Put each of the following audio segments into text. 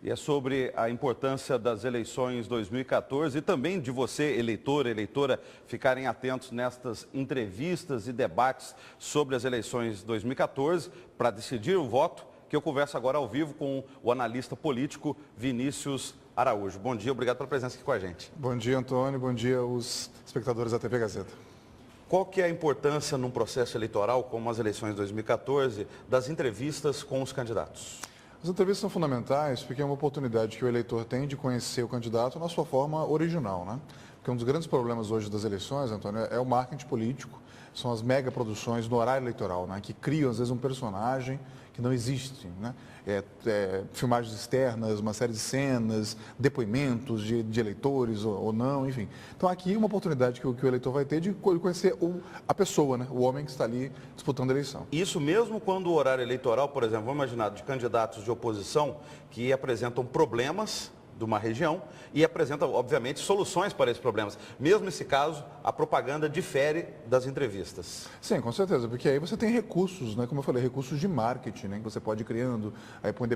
E é sobre a importância das eleições 2014 e também de você, eleitor, eleitora, ficarem atentos nestas entrevistas e debates sobre as eleições 2014 para decidir o voto, que eu converso agora ao vivo com o analista político Vinícius Araújo. Bom dia, obrigado pela presença aqui com a gente. Bom dia, Antônio. Bom dia aos espectadores da TV Gazeta. Qual que é a importância num processo eleitoral, como as eleições de 2014, das entrevistas com os candidatos? As entrevistas são fundamentais porque é uma oportunidade que o eleitor tem de conhecer o candidato na sua forma original, né? Porque um dos grandes problemas hoje das eleições, Antônio, é o marketing político, são as megaproduções no horário eleitoral, né? Que criam, às vezes, um personagem que não existe, né? Filmagens externas, uma série de cenas, depoimentos de eleitores ou não, enfim. Então, aqui é uma oportunidade que o eleitor vai ter de conhecer a pessoa, né? O homem que está ali disputando a eleição. Isso mesmo quando o horário eleitoral, por exemplo, vamos imaginar de candidatos de oposição que apresentam problemas de uma região e apresentam, obviamente, soluções para esses problemas. Mesmo nesse caso, a propaganda difere das entrevistas. Sim, com certeza, porque aí você tem recursos, né? Como eu falei, recursos de marketing, né? Que você pode ir criando, aí põe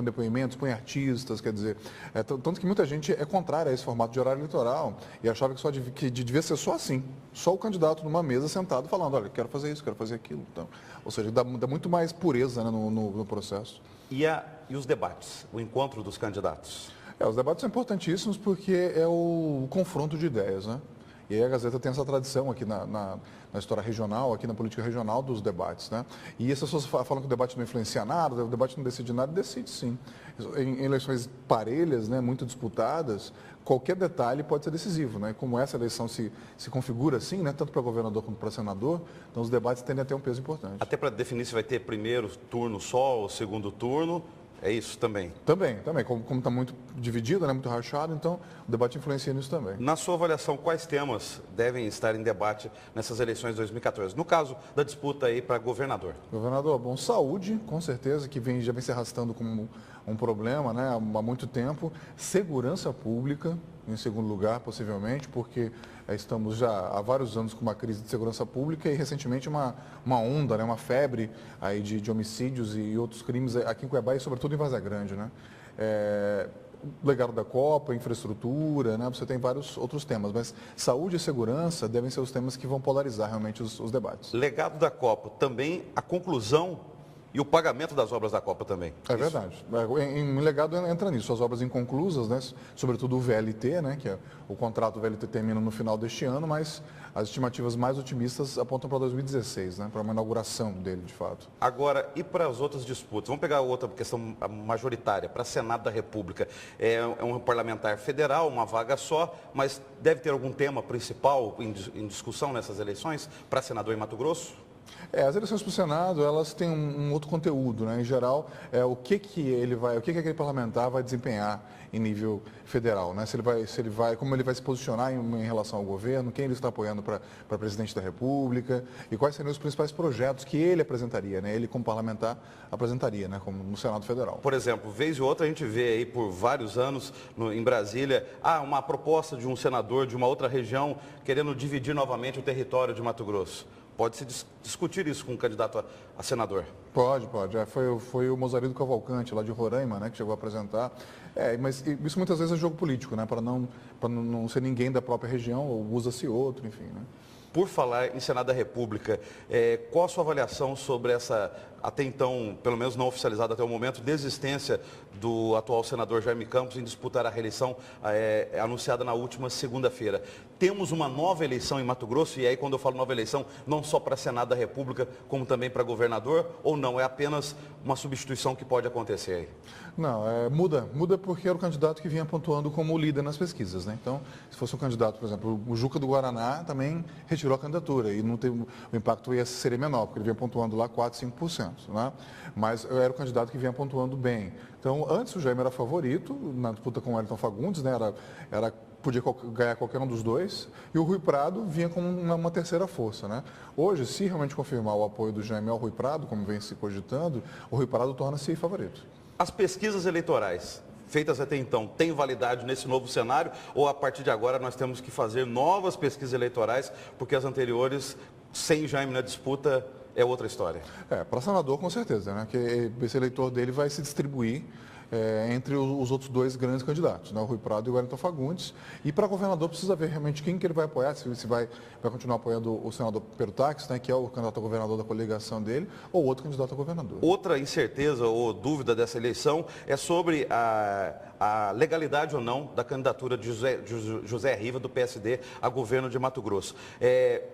depoimentos, põe artistas, quer dizer, tanto que muita gente é contrária a esse formato de horário eleitoral e achava que devia ser só assim, só o candidato numa mesa sentado falando, olha, quero fazer isso, quero fazer aquilo. Então, ou seja, dá muito mais pureza, né, no processo. E os debates, o encontro dos candidatos? Os debates são importantíssimos porque é o confronto de ideias, né? E aí a Gazeta tem essa tradição aqui na história regional, aqui na política regional dos debates, né? E as pessoas falam que o debate não influencia nada, o debate não decide nada, decide sim. Em eleições parelhas, né, muito disputadas, qualquer detalhe pode ser decisivo, né? Como essa eleição se configura assim, né, tanto para governador quanto para senador, então os debates tendem a ter um peso importante. Até para definir se vai ter primeiro turno só ou segundo turno. É isso também? Também. Como está muito dividido, né, muito rachado, então o debate influencia nisso também. Na sua avaliação, quais temas devem estar em debate nessas eleições de 2014? No caso da disputa aí para governador. Governador, bom, saúde, com certeza, que já vem se arrastando como um problema, né, há muito tempo. Segurança pública, em segundo lugar, possivelmente, porque estamos já há vários anos com uma crise de segurança pública e recentemente uma onda, né, uma febre aí de homicídios e outros crimes aqui em Cuiabá e sobretudo em Várzea Grande, né? Legado da Copa, infraestrutura, né? Você tem vários outros temas, mas saúde e segurança devem ser os temas que vão polarizar realmente os debates. Legado da Copa, também a conclusão e o pagamento das obras da Copa também. É verdade. Em legado entra nisso, as obras inconclusas, né? Sobretudo o VLT, né? Que o contrato do VLT termina no final deste ano, mas as estimativas mais otimistas apontam para 2016, né? Para uma inauguração dele, de fato. Agora, e para as outras disputas? Vamos pegar outra questão majoritária, para Senado da República. É um parlamentar federal, uma vaga só, mas deve ter algum tema principal em discussão nessas eleições para senador em Mato Grosso? As eleições para o Senado, elas têm um outro conteúdo, né? Em geral, o que aquele parlamentar vai desempenhar em nível federal, né? Como ele vai se posicionar em relação ao governo, quem ele está apoiando para presidente da República e quais seriam os principais projetos que ele apresentaria, né? Ele como parlamentar apresentaria, né? Como no Senado Federal. Por exemplo, vez e outra a gente vê aí por vários anos em Brasília, uma proposta de um senador de uma outra região querendo dividir novamente o território de Mato Grosso. Pode-se discutir isso com um candidato a senador? Pode. Foi o Mozarido Cavalcante, lá de Roraima, né, que chegou a apresentar. Mas isso muitas vezes é jogo político, né, para não ser ninguém da própria região, ou usa-se outro, enfim, né. Por falar em Senado da República, qual a sua avaliação sobre essa, até então, pelo menos não oficializada até o momento, desistência do atual senador Jaime Campos em disputar a reeleição anunciada na última segunda-feira? Temos uma nova eleição em Mato Grosso, e aí quando eu falo nova eleição, não só para Senado da República, como também para governador, ou não? É apenas uma substituição que pode acontecer aí? Não, muda porque era o candidato que vinha pontuando como líder nas pesquisas, né? Então, se fosse um candidato, por exemplo, o Juca do Guaraná também retirou a candidatura e não teve, o impacto seria menor, porque ele vinha pontuando lá 4%, 5%, né? Mas era o candidato que vinha pontuando bem. Então, antes o Jaime era favorito na disputa com o Wellington Fagundes, né? Podia ganhar qualquer um dos dois, e o Rui Prado vinha como uma terceira força, né? Hoje, se realmente confirmar o apoio do Jaime ao Rui Prado, como vem se cogitando, o Rui Prado torna-se favorito. As pesquisas eleitorais feitas até então têm validade nesse novo cenário, ou a partir de agora nós temos que fazer novas pesquisas eleitorais, porque as anteriores, sem Jaime na disputa, é outra história? Para senador, com certeza, né? Que esse eleitor dele vai se distribuir entre os outros dois grandes candidatos, né, o Rui Prado e o Wellington Fagundes. E para governador precisa ver realmente quem que ele vai apoiar, se vai continuar apoiando o senador Perutax, né, que é o candidato a governador da coligação dele, ou outro candidato a governador. Outra incerteza ou dúvida dessa eleição é sobre a legalidade ou não da candidatura de José Riva, do PSD, a governo de Mato Grosso.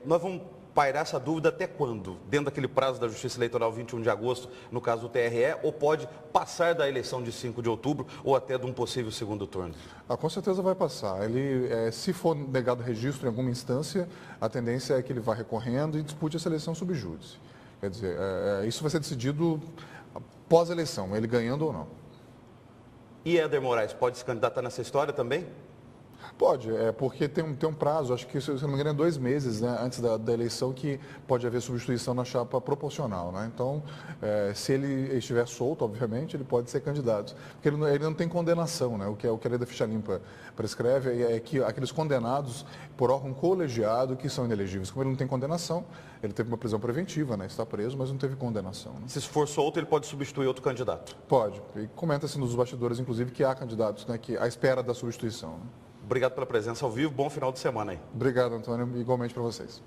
Nós vamos pairar essa dúvida até quando? Dentro daquele prazo da Justiça Eleitoral, 21 de agosto, no caso do TRE, ou pode passar da eleição de 5 de outubro ou até de um possível segundo turno? Com certeza vai passar. Ele, se for negado registro em alguma instância, a tendência é que ele vá recorrendo e dispute essa eleição sob júdice. Quer dizer, isso vai ser decidido pós-eleição, ele ganhando ou não. E Éder Moraes pode se candidatar nessa história também? Pode, porque tem um prazo, acho que, se não me engano, é 2 meses, né, antes da eleição, que pode haver substituição na chapa proporcional, né? Então, se ele estiver solto, obviamente, ele pode ser candidato. Porque ele não tem condenação, né? O que a lei da ficha limpa prescreve é que aqueles condenados por órgão colegiado que são inelegíveis. Como ele não tem condenação, ele teve uma prisão preventiva, né? Está preso, mas não teve condenação. Né? Se for solto, ele pode substituir outro candidato? Pode. E comenta-se nos bastidores, inclusive, que há candidatos, né, à espera da substituição. Né? Obrigado pela presença ao vivo. Bom final de semana aí. Obrigado, Antônio. Igualmente para vocês.